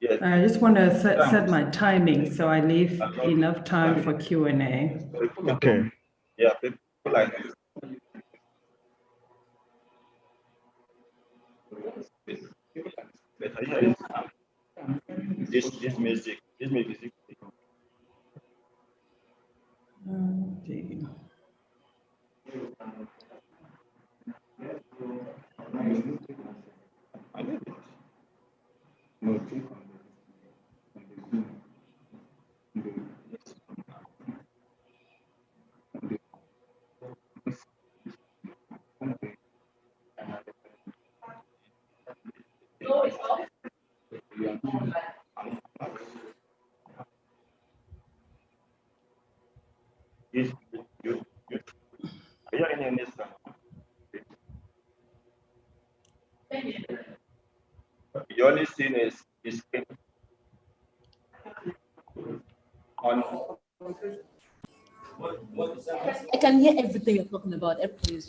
Yes. I just want to set my timing so I leave enough time for Q&A. Okay. Yeah, people like this music is Okay. you you are you in this the only thing is on I can hear everything you're talking about. Everything is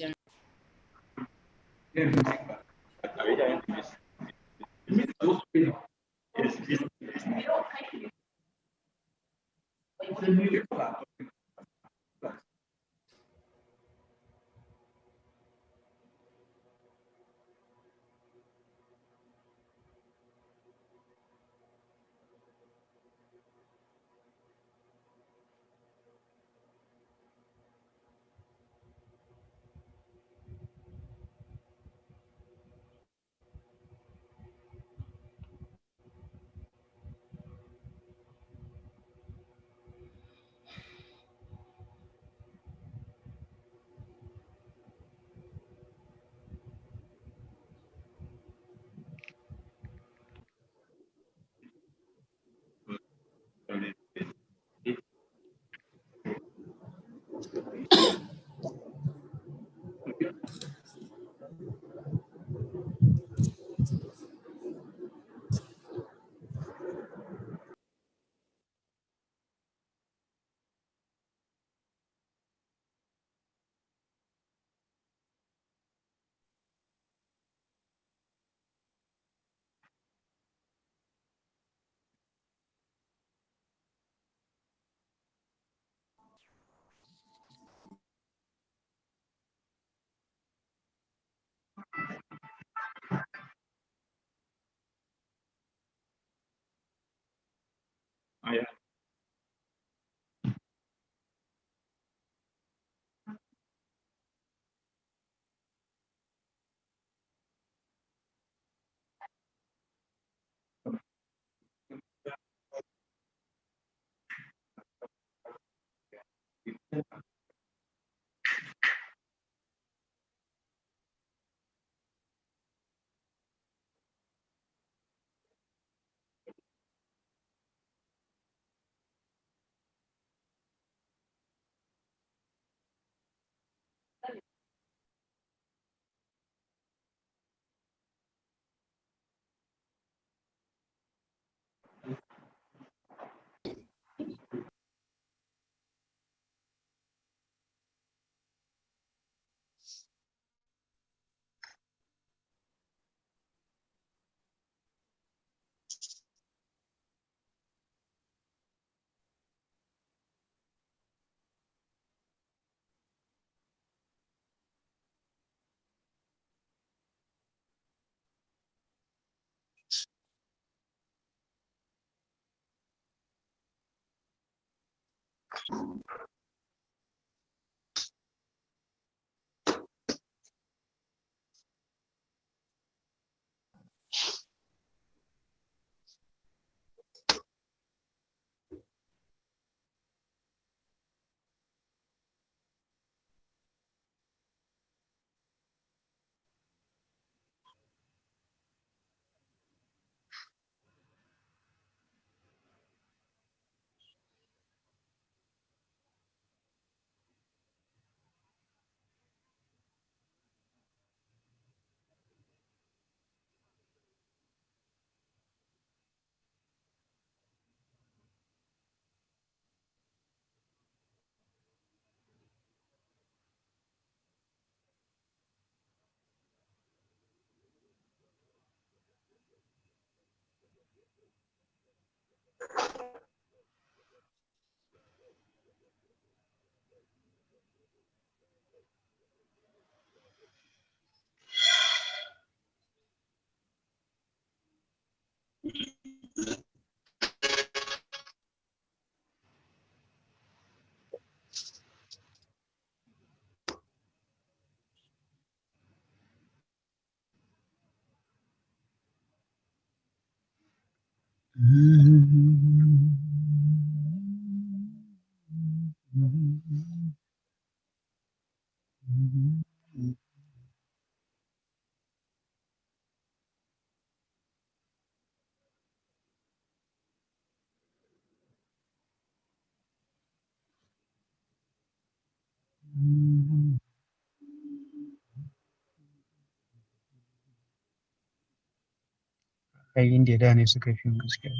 Ai India da ne suka fi gaskiya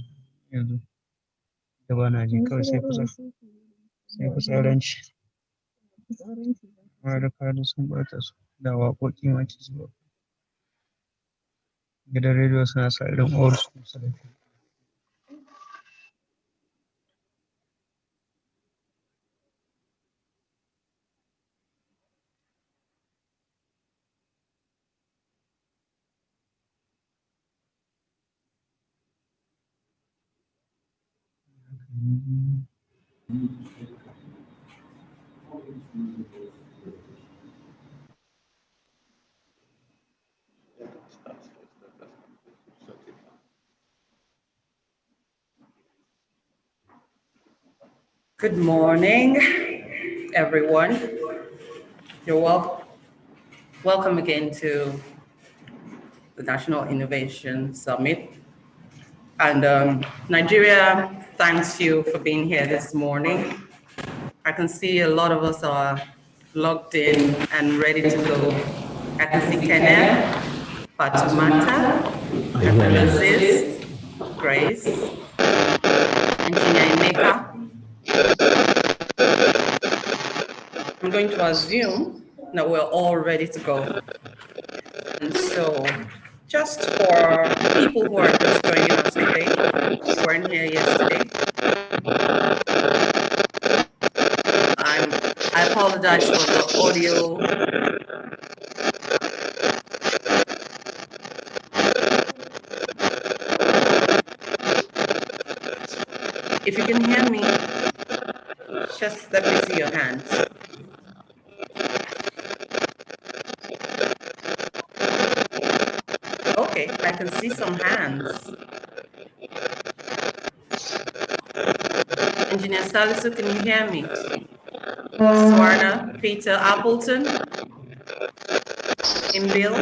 yanzu da ba na ji kawai sai fitsaranci ma da kadu sun bata su da waƙoƙi ma ke zuwa gidan rediyo suna sa irin old school salafi. Good morning, everyone. You're welcome again to the National Innovation Summit. And Nigeria thanks you for being here this morning. I can see a lot of us are logged in and ready to go. I can see Kenneth, Fatumata, Mrs. Grace, Engineer Emeka. I'm going to assume that we're all ready to go. And so just for people who are just joining us today, who weren't here yesterday, I apologize for the audio. If you can hear me, just let me see your hands. Okay, I can see some hands. Engineer Salisu, can you hear me? Swarna, Peter Appleton, Imbil.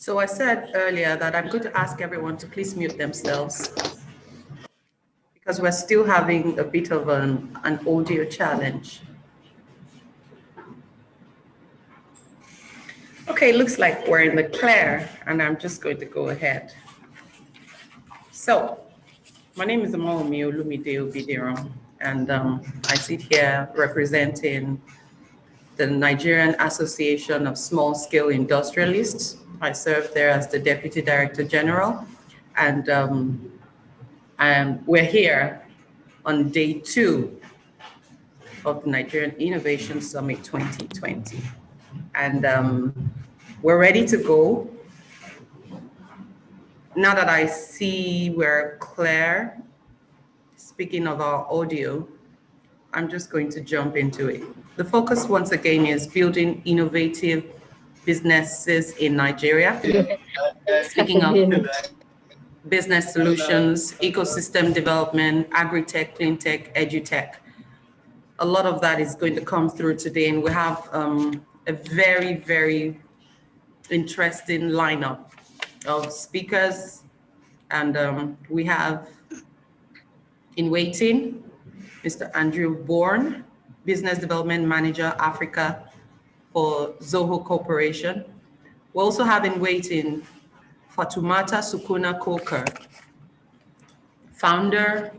So I said earlier that I'm going to ask everyone to please mute themselves because we're still having a bit of an audio challenge. Okay, looks like we're in the clear and I'm just going to go ahead. So my name is Amaomi Olumide Obidiran, and I sit here representing the Nigerian Association of Small-Scale Industrialists. I serve there as the Deputy Director General, and we're here on day 2 of the Nigerian Innovation Summit 2020. And we're ready to go. Now that I see we're clear, speaking of our audio, I'm just going to jump into it. The focus once again is building innovative businesses in Nigeria. Speaking of business solutions, ecosystem development, agri-tech, clean tech, edu-tech. A lot of that is going to come through today, and we have a very, very interesting lineup of speakers. And we have in waiting, Mr. Andrew Bourne, Business Development Manager, Africa for Zoho Corporation. We also have in waiting Fatumata Sukuna Coker, Founder,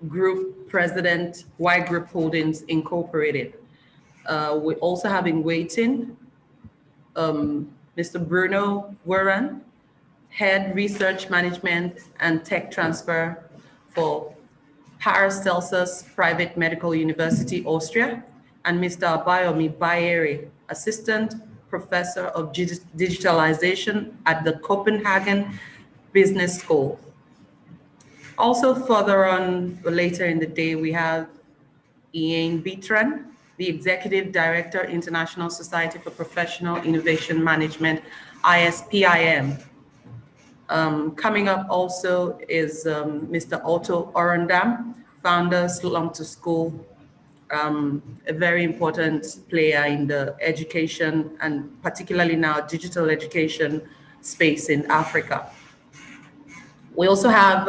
Group President, Y Group Holdings Incorporated. We also have in waiting Mr. Bruno Wuran, Head Research Management and Tech Transfer for Paracelsus Private Medical University, Austria, and Mr. Abayomi Bayeri, Assistant Professor of Digitalization at the Copenhagen Business School. Also further on later in the day, we have Ian Bitran, the Executive Director, International Society for Professional Innovation Management, ISPIM. Coming up also is Mr. Otto Orandam, founder Slum to School, a very important player in the education and particularly now digital education space in Africa. We also have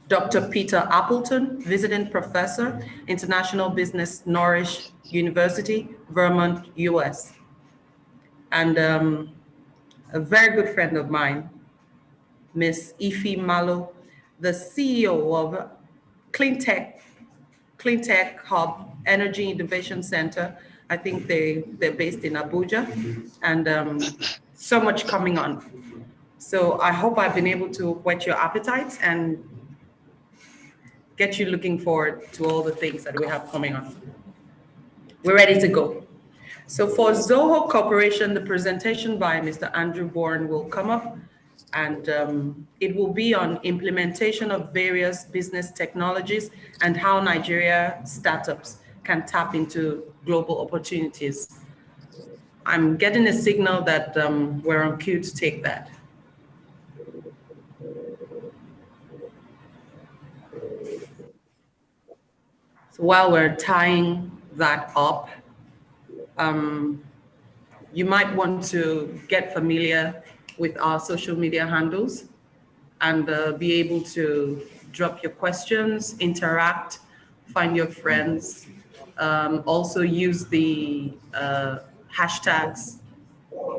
Dr. Peter Appleton, visiting professor, International Business, Norwich University, Vermont, US. And a very good friend of mine, Miss Ife Malo, the CEO of Cleantech Hub Energy Innovation Center. I think they're based in Abuja, and so much coming on. So I hope I've been able to whet your appetite and get you looking forward to all the things that we have coming on. We're ready to go. So for Zoho Corporation, the presentation by Mr. Andrew Bourne will come up, and it will be on implementation of various business technologies and how Nigeria startups can tap into global opportunities. I'm getting a signal that we're on cue to take that. So while we're tying that up, you might want to get familiar with our social media handles and be able to drop your questions, interact, find your friends. Also use the hashtags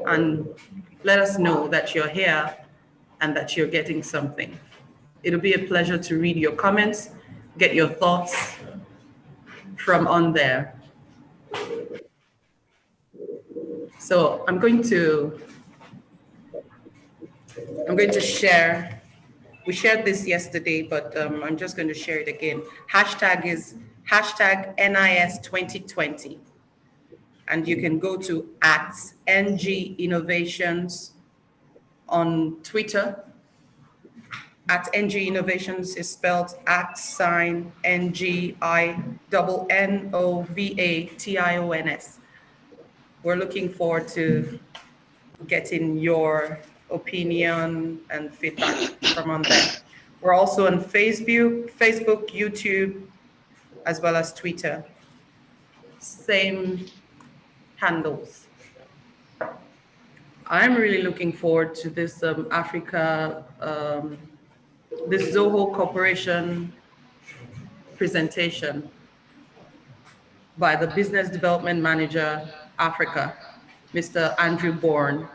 and let us know that you're here and that you're getting something. It'll be a pleasure to read your comments, get your thoughts from on there. So I'm going to share. We shared this yesterday, but I'm just going to share it again. Hashtag is hashtag NIS2020. And you can go to @NG Innovations on Twitter. @NG Innovations is spelled @NGINNOVATIONS. We're looking forward to getting your opinion and feedback from on there. We're also on Facebook, YouTube, as well as Twitter. Same handles. I'm really looking forward to this Africa, this Zoho Corporation presentation by the Business Development Manager, Africa, Mr. Andrew Bourne.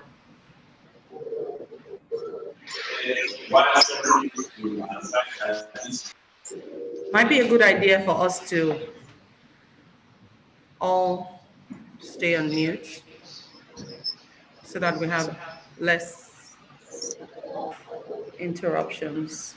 Might be a good idea for us to all stay on mute so that we have less interruptions.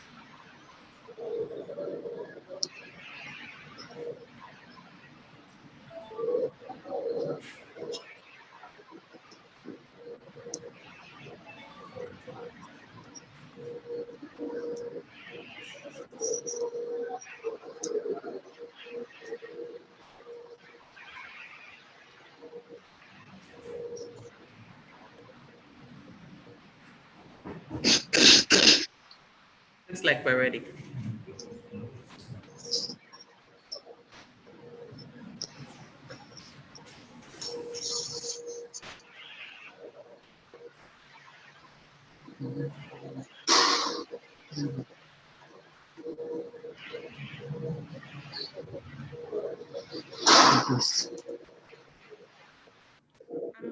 Looks like we're ready.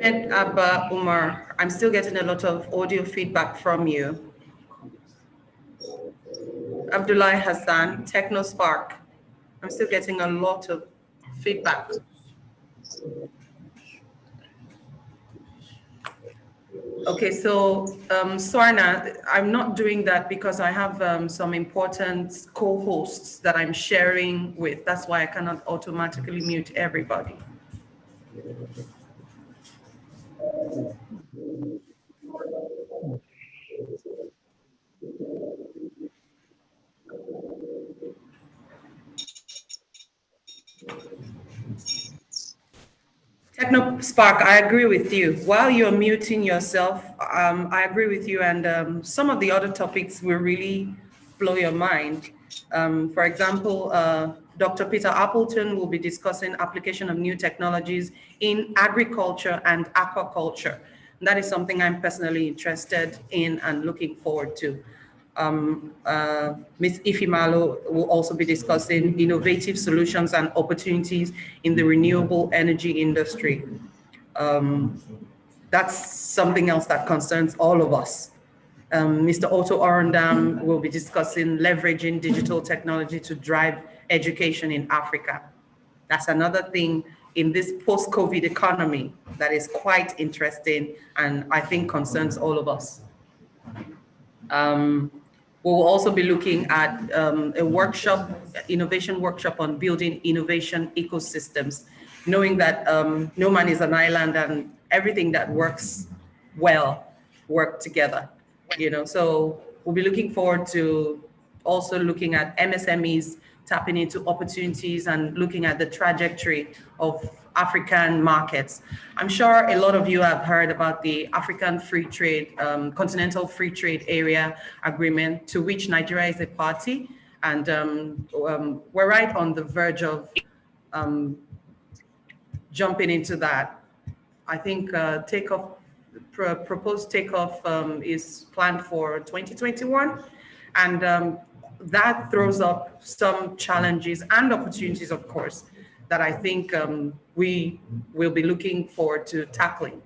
Ahmed Abba Umar, I'm still getting a lot of audio feedback from you. Abdullah Hassan, TechnoSpark, I'm still getting a lot of feedback. Okay, so Swarna, I'm not doing that because I have some important co-hosts that I'm sharing with. That's why I cannot automatically mute everybody. Techno Spark, I agree with you. While you're muting yourself, I agree with you. And some of the other topics will really blow your mind. For example, Dr. Peter Appleton will be discussing application of new technologies in agriculture and aquaculture. That is something I'm personally interested in and looking forward to. Ms. Ifimalo will also be discussing innovative solutions and opportunities in the renewable energy industry. That's something else that concerns all of us. Mr. Otto Orundam will be discussing leveraging digital technology to drive education in Africa. That's another thing in this post-COVID economy that is quite interesting and I think concerns all of us. We'll also be looking at a workshop, innovation workshop on building innovation ecosystems, knowing that no man is an island and everything that works well work together, you know. So we'll be looking forward to also looking at MSMEs tapping into opportunities and looking at the trajectory of African markets. I'm sure a lot of you have heard about the African Free Trade, Continental Free Trade Area Agreement to which Nigeria is a party. And we're right on the verge of jumping into that. I think proposed takeoff is planned for 2021. And that throws up some challenges and opportunities, of course, that I think we will be looking forward to tackling.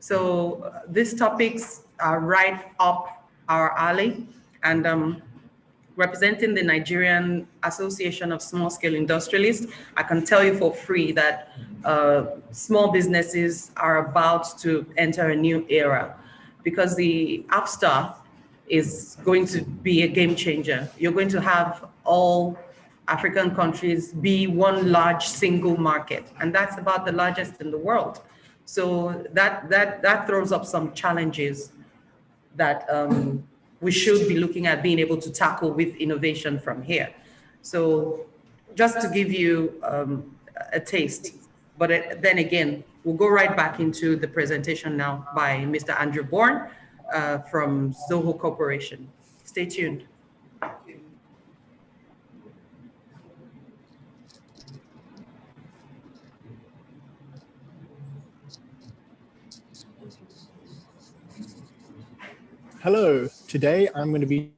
So these topics are right up our alley, and representing the Nigerian Association of Small-Scale Industrialists, I can tell you for free that small businesses are about to enter a new era because the AFSTA is going to be a game changer. You're going to have all African countries be one large single market, and that's about the largest in the world. So that throws up some challenges that we should be looking at being able to tackle with innovation from here. So just to give you a taste, but then again, we'll go right back into the presentation now by Mr. Andrew Bourne from Zoho Corporation. Stay tuned. Hello, today I'm going to be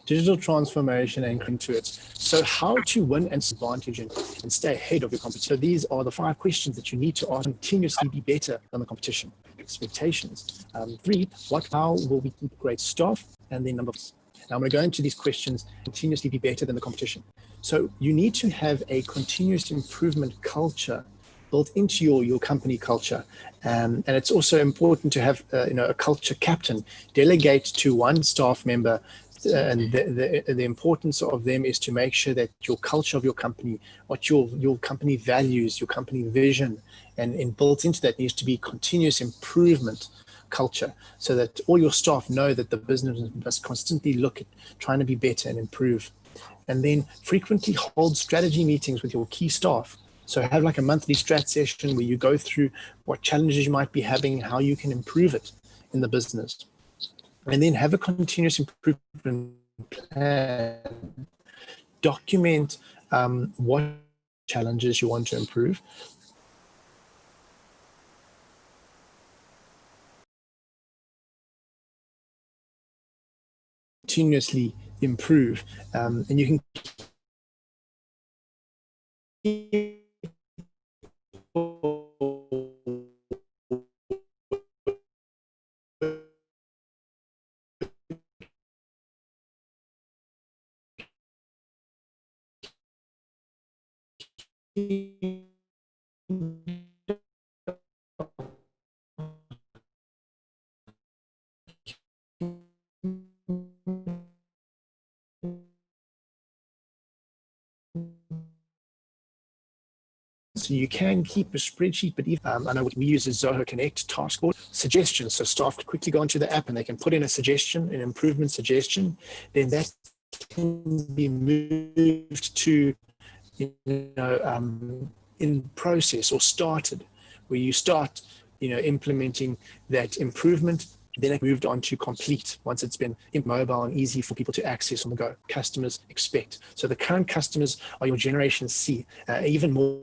digital transformation anchoring to it. So how to win and advantage and stay ahead of your competition. So these are the 5 questions that you need to ask continuously be better than the competition. Expectations. 3, how will we keep great staff? And then number 4. Now I'm going to go into these questions, continuously be better than the competition. So you need to have a continuous improvement culture built into your company culture. And it's also important to have a culture captain. Delegate to one staff member, and the importance of them is to make sure that your culture of your company, what your company values, your company vision, and built into that needs to be continuous improvement culture, so that all your staff know that the business must constantly look at trying to be better and improve. And then frequently hold strategy meetings with your key staff. So have like a monthly strat session where you go through what challenges you might be having, how you can improve it in the business. And then have a continuous improvement plan. Document what challenges you want to improve. Continuously improve, and you can keep So you can keep a spreadsheet, but even, I know we use a Zoho Connect task board suggestions. So staff could quickly go into the app and they can put in a suggestion, an improvement suggestion. Then that can be moved to, in process or started, where you start, implementing that improvement. Then it moved on to complete once it's been mobile and easy for people to access on the go. Customers expect. So the current customers are your Generation C, even more.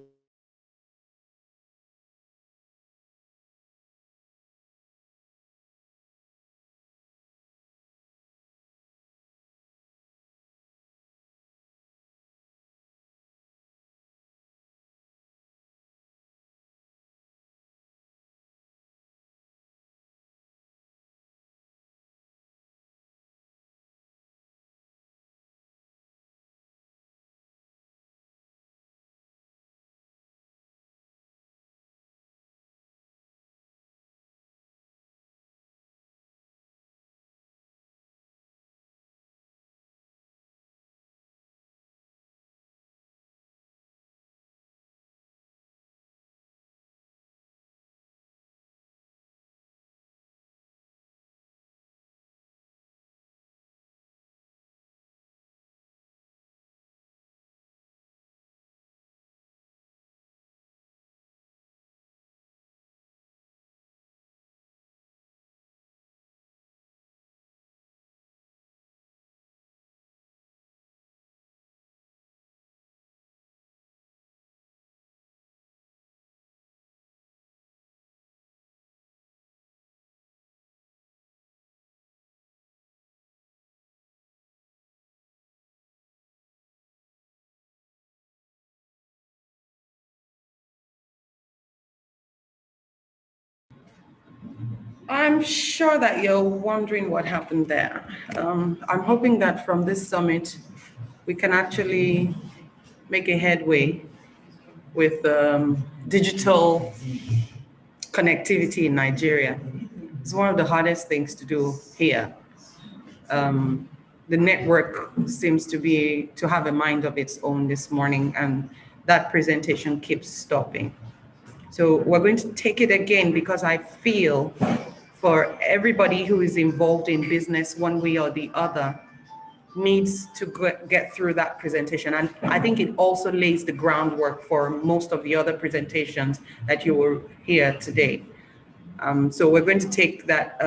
I'm sure that you're wondering what happened there. I'm hoping that from this summit, we can actually make a headway with digital connectivity in Nigeria. It's one of the hardest things to do here. The network seems to have a mind of its own this morning, and that presentation keeps stopping. So we're going to take it again because I feel for everybody who is involved in business one way or the other needs to get through that presentation. And I think it also lays the groundwork for most of the other presentations that you will hear today. So we're going to take that,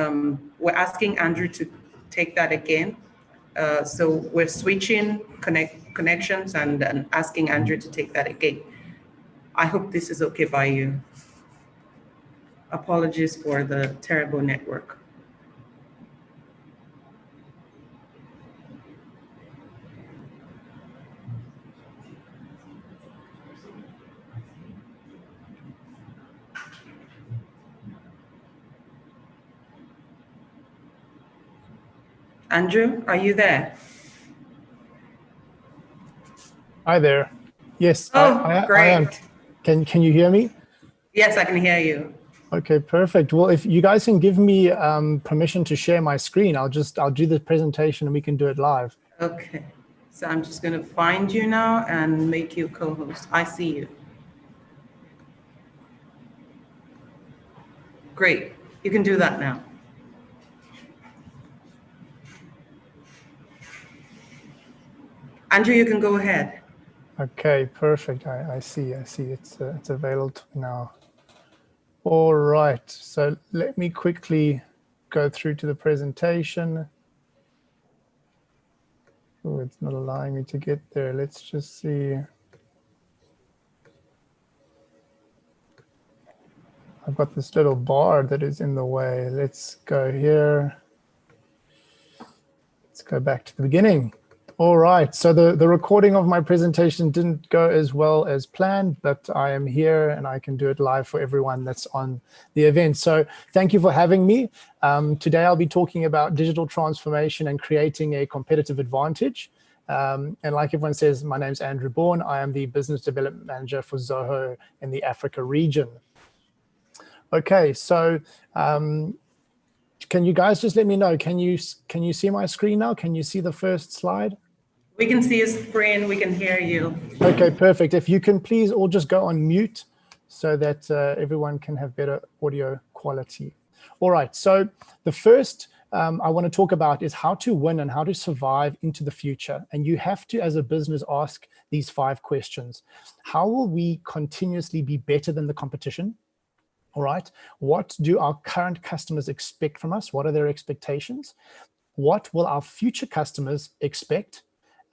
we're asking Andrew to take that again. So we're switching connections and asking Andrew to take that again. I hope this is okay by you. Apologies for the terrible network. Andrew, are you there? Hi there. Yes, Oh, I great. am. Can you hear me? Yes, I can hear you. Okay, perfect. Well, if you guys can give me permission to share my screen, I'll do the presentation and we can do it live. Okay, so I'm just going to find you now and make you co-host. I see you. Great, you can do that now. Andrew, you can go ahead. Okay, perfect. I see it's available now. All right, so let me quickly go through to the presentation. Oh, it's not allowing me to get there. Let's just see. I've got this little bar that is in the way. Let's go here. Let's go back to the beginning. All right, so the recording of my presentation didn't go as well as planned, but I am here and I can do it live for everyone that's on the event. So thank you for having me. Today I'll be talking about digital transformation and creating a competitive advantage. And like everyone says, my name's Andrew Bourne. I am the Business Development Manager for Zoho in the Africa region. Okay, so can you guys just let me know, can you see my screen now? Can you see the first slide? We can see your screen, we can hear you. Okay, perfect. If you can please all just go on mute so that everyone can have better audio quality. All right, so the first I want to talk about is how to win and how to survive into the future. And you have to, as a business, ask these 5 questions. How will we continuously be better than the competition? All right, what do our current customers expect from us? What are their expectations? What will our future customers expect?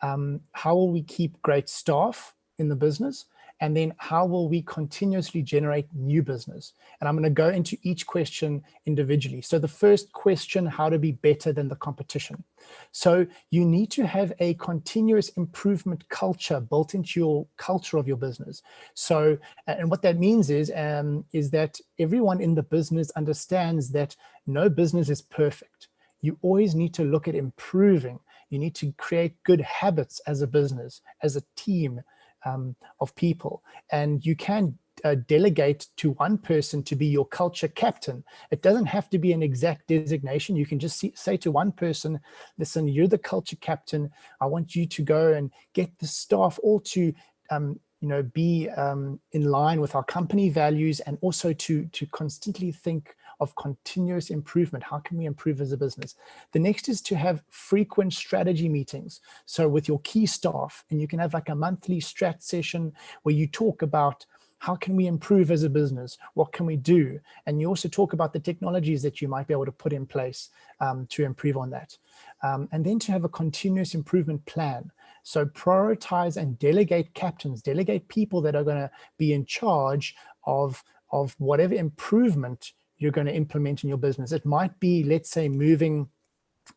How will we keep great staff in the business? And then how will we continuously generate new business? And I'm going to go into each question individually. So the first question, how to be better than the competition. So you need to have a continuous improvement culture built into your culture of your business. So, and what that means is that everyone in the business understands that no business is perfect. You always need to look at improving. You need to create good habits as a business, as a team of people. And you can delegate to one person to be your culture captain. It doesn't have to be an exact designation. You can just say to one person, listen, you're the culture captain. I want you to go and get the staff all to be in line with our company values, and also to constantly think of continuous improvement. How can we improve as a business? The next is to have frequent strategy meetings. So with your key staff, and you can have like a monthly strat session where you talk about how can we improve as a business? What can we do? And you also talk about the technologies that you might be able to put in place to improve on that. And then to have a continuous improvement plan. So prioritize and delegate captains, delegate people that are going to be in charge of whatever improvement you're going to implement in your business. It might be, let's say, moving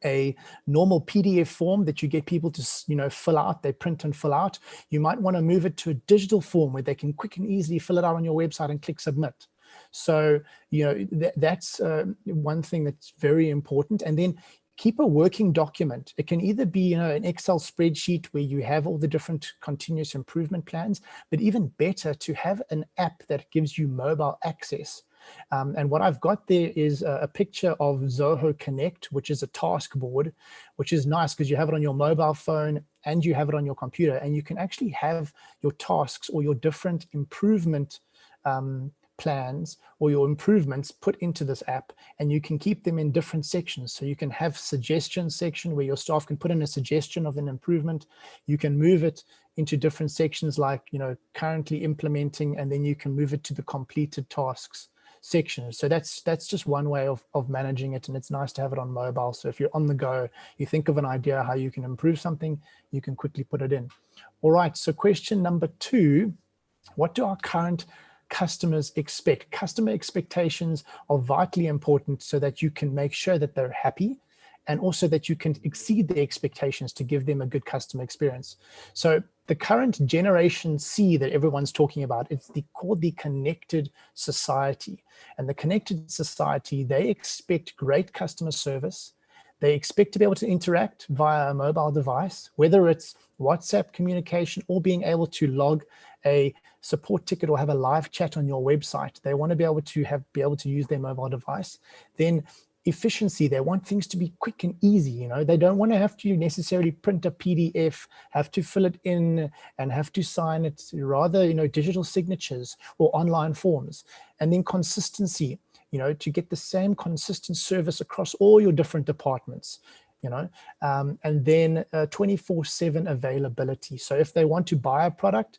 a normal PDF form that you get people to fill out, they print and fill out. You might want to move it to a digital form where they can quick and easily fill it out on your website and click submit. So that's one thing that's very important. And then keep a working document. It can either be an Excel spreadsheet where you have all the different continuous improvement plans, but even better to have an app that gives you mobile access. And what I've got there is a picture of Zoho Connect, which is a task board, which is nice because you have it on your mobile phone and you have it on your computer, and you can actually have your tasks or your different improvement plans or your improvements put into this app, and you can keep them in different sections. So you can have suggestion section where your staff can put in a suggestion of an improvement. You can move it into different sections like, currently implementing, and then you can move it to the completed tasks section. So that's just one way of managing it, and it's nice to have it on mobile. So if you're on the go, you think of an idea how you can improve something, you can quickly put it in. All right, so question number 2, what do our current customers expect? Customer expectations are vitally important so that you can make sure that they're happy, and also that you can exceed their expectations to give them a good customer experience. So the current generation C that everyone's talking about, it's called the connected society. And the connected society, they expect great customer service. They expect to be able to interact via a mobile device, whether it's WhatsApp communication or being able to log a support ticket or have a live chat on your website. They want to be able to use their mobile device. Then efficiency, they want things to be quick and easy. They don't want to have to necessarily print a PDF, have to fill it in and have to sign it, rather digital signatures or online forms. And then consistency, to get the same consistent service across all your different departments. And then 24/7 availability. So if they want to buy a product,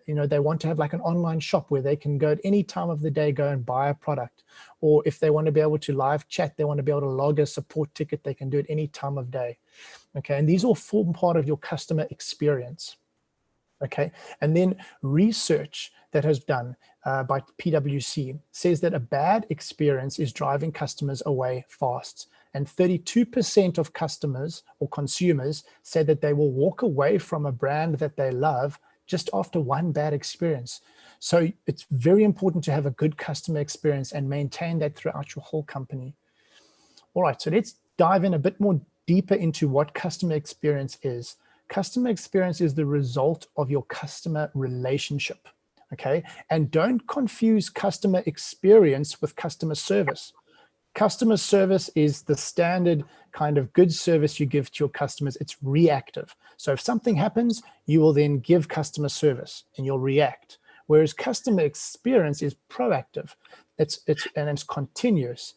they want to have like an online shop where they can go at any time of the day, go and buy a product. Or if they want to be able to live chat, they want to be able to log a support ticket, they can do it any time of day. Okay, and these all form part of your customer experience. Okay, and then research that has done by PwC says that a bad experience is driving customers away fast. And 32% of customers or consumers said that they will walk away from a brand that they love just after one bad experience. So it's very important to have a good customer experience and maintain that throughout your whole company. All right, so let's dive in a bit more deeper into what customer experience is. Customer experience is the result of your customer relationship, okay? And don't confuse customer experience with customer service. Customer service is the standard kind of good service you give to your customers. It's reactive. So if something happens, you will then give customer service and you'll react. Whereas customer experience is proactive. It's continuous.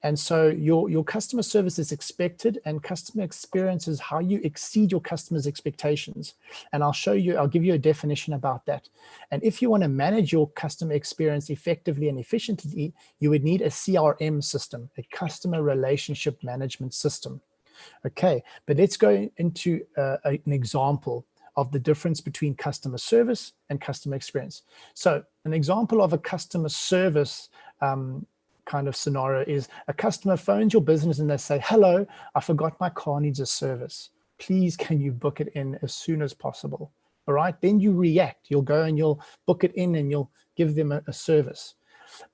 And so your customer service is expected, and customer experience is how you exceed your customers' expectations. And I'll give you a definition about that. And if you want to manage your customer experience effectively and efficiently, you would need a CRM system, a customer relationship management system. Okay, but let's go into an example of the difference between customer service and customer experience. So an example of a customer service kind of scenario is a customer phones your business and they say, hello, I forgot my car needs a service. Please, can you book it in as soon as possible? All right, then you react. You'll go and you'll book it in and you'll give them a service.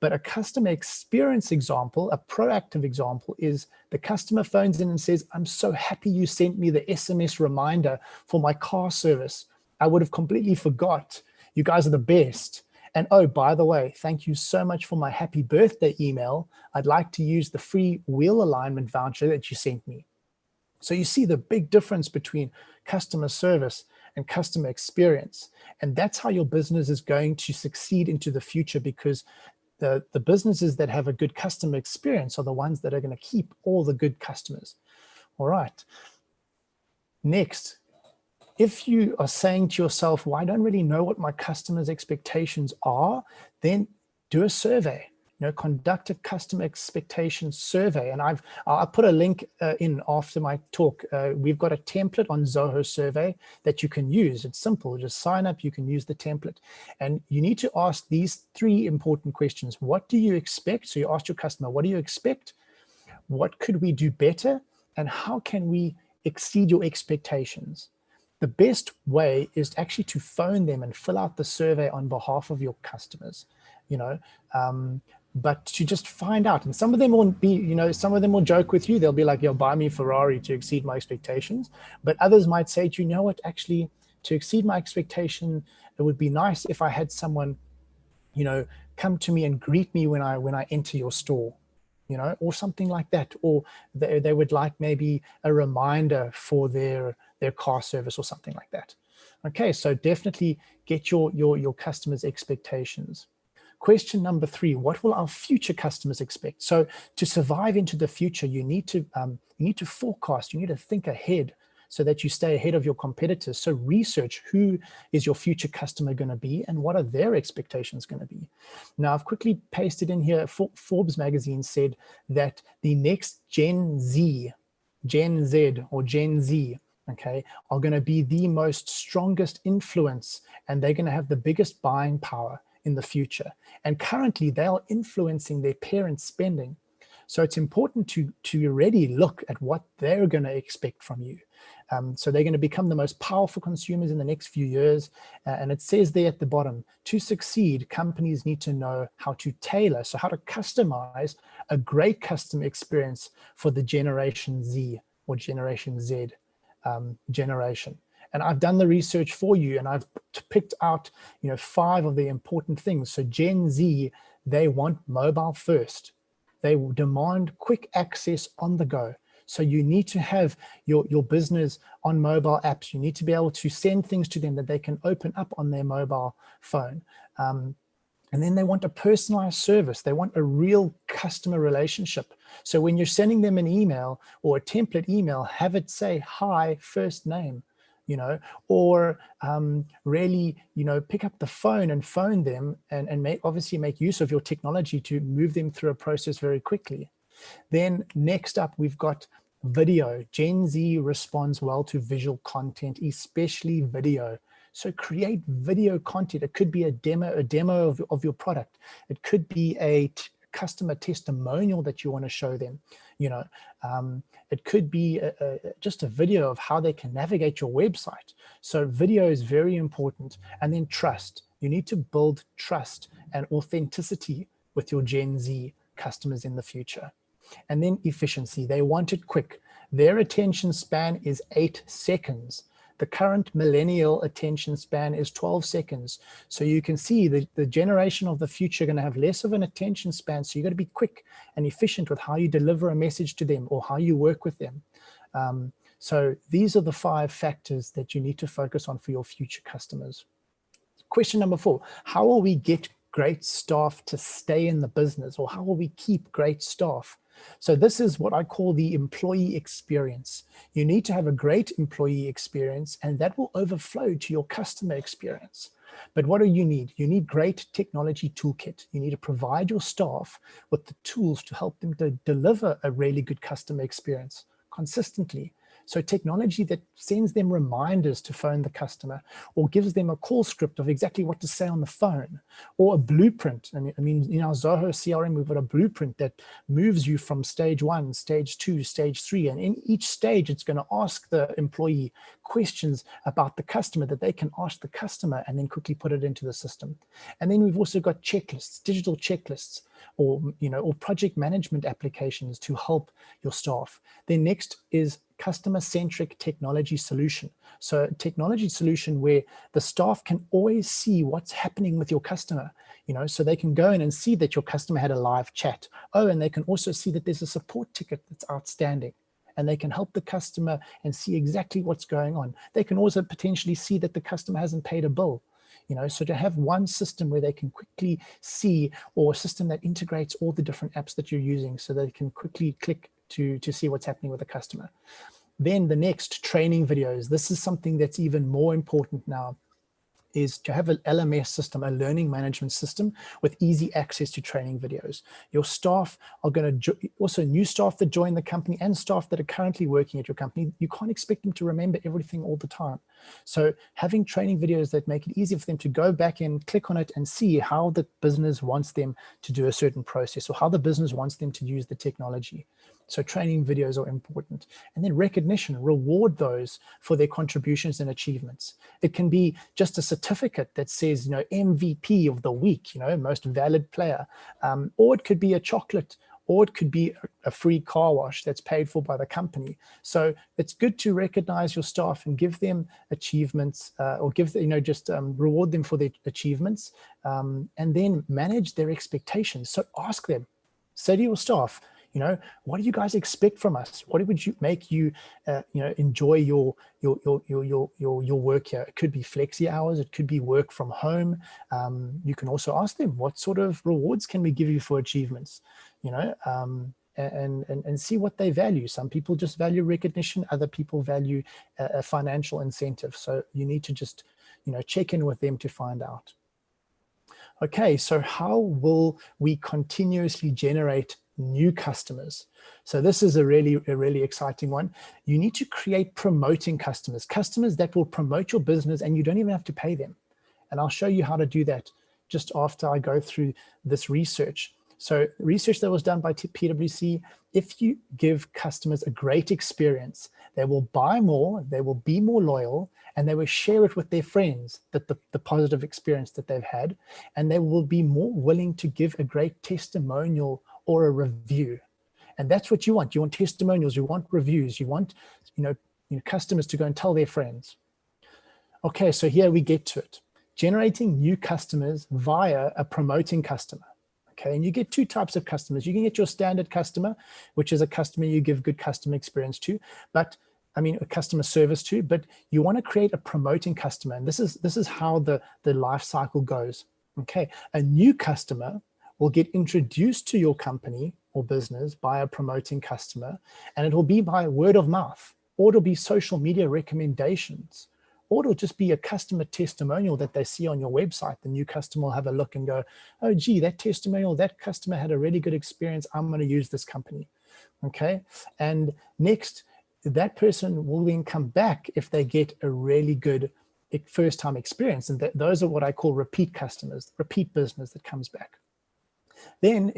But a customer experience example, a proactive example, is the customer phones in and says, I'm so happy you sent me the SMS reminder for my car service. I would have completely forgot. You guys are the best. And oh, by the way, thank you so much for my happy birthday email. I'd like to use the free wheel alignment voucher that you sent me. So you see the big difference between customer service and customer experience. And that's how your business is going to succeed into the future, because the businesses that have a good customer experience are the ones that are going to keep all the good customers. All right. Next, if you are saying to yourself, well, I don't really know what my customers' expectations are, then do a survey. Conduct a customer expectations survey. And I'll put a link in after my talk. We've got a template on Zoho Survey that you can use. It's simple. Just sign up. You can use the template. And you need to ask these 3 important questions. What do you expect? So you ask your customer, what do you expect? What could we do better? And how can we exceed your expectations? The best way is actually to phone them and fill out the survey on behalf of your customers, but to just find out. And some of them will be, some of them will joke with you. They'll be like, buy me a Ferrari to exceed my expectations. But others might say, do you know what, actually, to exceed my expectation, it would be nice if I had someone, come to me and greet me when I enter your store, or something like that. Or they would like maybe a reminder for their car service or something like that. Okay, so definitely get your customers' expectations. Question number 3, what will our future customers expect? So to survive into the future, you need to forecast, you need to think ahead so that you stay ahead of your competitors. So research who is your future customer going to be and what are their expectations going to be. Now, I've quickly pasted in here, Forbes magazine said that the next Gen Z, okay, are going to be the most strongest influence, and they're going to have the biggest buying power in the future. And currently they are influencing their parents' spending. So it's important to already look at what they're going to expect from you. So they're going to become the most powerful consumers in the next few years. And it says there at the bottom, to succeed, companies need to know how to tailor, so how to customize a great customer experience for the Generation Z or Generation Z generation. And I've done the research for you, and I've picked out, 5 of the important things. So Gen Z, they want mobile first. They will demand quick access on the go. So you need to have your business on mobile apps. You need to be able to send things to them that they can open up on their mobile phone. And then they want a personalized service. They want a real customer relationship. So when you're sending them an email or a template email, have it say, hi, first name, or really, pick up the phone and phone them and obviously make use of your technology to move them through a process very quickly. Then next up, we've got video. Gen Z responds well to visual content, especially video. So create video content. It could be a demo of your product. It could be a customer testimonial that you want to show them. You know, it could be just a video of how they can navigate your website. So video is very important. And then trust. You need to build trust and authenticity with your Gen Z customers in the future. And then efficiency. They want it quick. Their attention span is 8 seconds. The current millennial attention span is 12 seconds. So you can see the generation of the future are going to have less of an attention span. So you got to be quick and efficient with how you deliver a message to them or how you work with them. So these are the 5 factors that you need to focus on for your future customers. Question number 4, how will we get great staff to stay in the business, or how will we keep great staff? So this is what I call the employee experience. You need to have a great employee experience, and that will overflow to your customer experience. But what do you need? You need great technology toolkit. You need to provide your staff with the tools to help them to deliver a really good customer experience consistently. So technology that sends them reminders to phone the customer, or gives them a call script of exactly what to say on the phone, or a blueprint. I mean, in our Zoho CRM, we've got a blueprint that moves you from stage 1, stage 2, stage 3. And in each stage, it's going to ask the employee questions about the customer that they can ask the customer and then quickly put it into the system. And then we've also got checklists, digital checklists, or, you know, or project management applications to help your staff. Then next is customer-centric technology solution. So a technology solution where the staff can always see what's happening with your customer, you know, so they can go in and see that your customer had a live chat. Oh, and they can also see that there's a support ticket that's outstanding, and they can help the customer and see exactly what's going on. They can also potentially see that the customer hasn't paid a bill. You know, so to have one system where they can quickly see, or a system that integrates all the different apps that you're using, so they can quickly click to see what's happening with the customer. Then the next, training videos. This is something that's even more important now, is to have an LMS system, a learning management system with easy access to training videos. Your staff are going to, also new staff that join the company and staff that are currently working at your company, you can't expect them to remember everything all the time. So having training videos that make it easy for them to go back and click on it and see how the business wants them to do a certain process, or how the business wants them to use the technology. So training videos are important. And then recognition, reward those for their contributions and achievements. It can be just a certificate that says, you know, MVP of the week, you know, most valid player, or it could be a chocolate, or it could be a free car wash that's paid for by the company. So it's good to recognize your staff and give them achievements, or give, you know, just reward them for their achievements, and then manage their expectations. So ask them, say to your staff, you know, what do you guys expect from us? What would you make you, you know, enjoy your work here? It could be flexi hours. It could be work from home. You can also ask them, what sort of rewards can we give you for achievements? You know, and see what they value. Some people just value recognition. Other people value a financial incentive. So you need to just, you know, check in with them to find out. Okay, so how will we continuously generate new customers? So this is a really exciting one. You need to create promoting customers, customers that will promote your business and you don't even have to pay them. And I'll show you how to do that just after I go through this research. So research that was done by PwC, if you give customers a great experience, they will buy more, they will be more loyal, and they will share it with their friends, that the positive experience that they've had, and they will be more willing to give a great testimonial or a review. And that's what you want. You want testimonials, you want reviews, you want, you know, customers to go and tell their friends. Okay, so here we get to it. Generating new customers via a promoting customer. Okay, and you get 2 types of customers. You can get your standard customer, which is a customer you give good customer experience to, but I mean, a customer service to, but you want to create a promoting customer. And this is how the life cycle goes. Okay, a new customer will get introduced to your company or business by a promoting customer, and it will be by word of mouth, or it'll be social media recommendations, or it'll just be a customer testimonial that they see on your website. The new customer will have a look and go, oh, gee, that testimonial, that customer had a really good experience. I'm going to use this company. Okay. And next, that person will then come back if they get a really good first time experience. And those are what I call repeat customers, repeat business that comes back. Then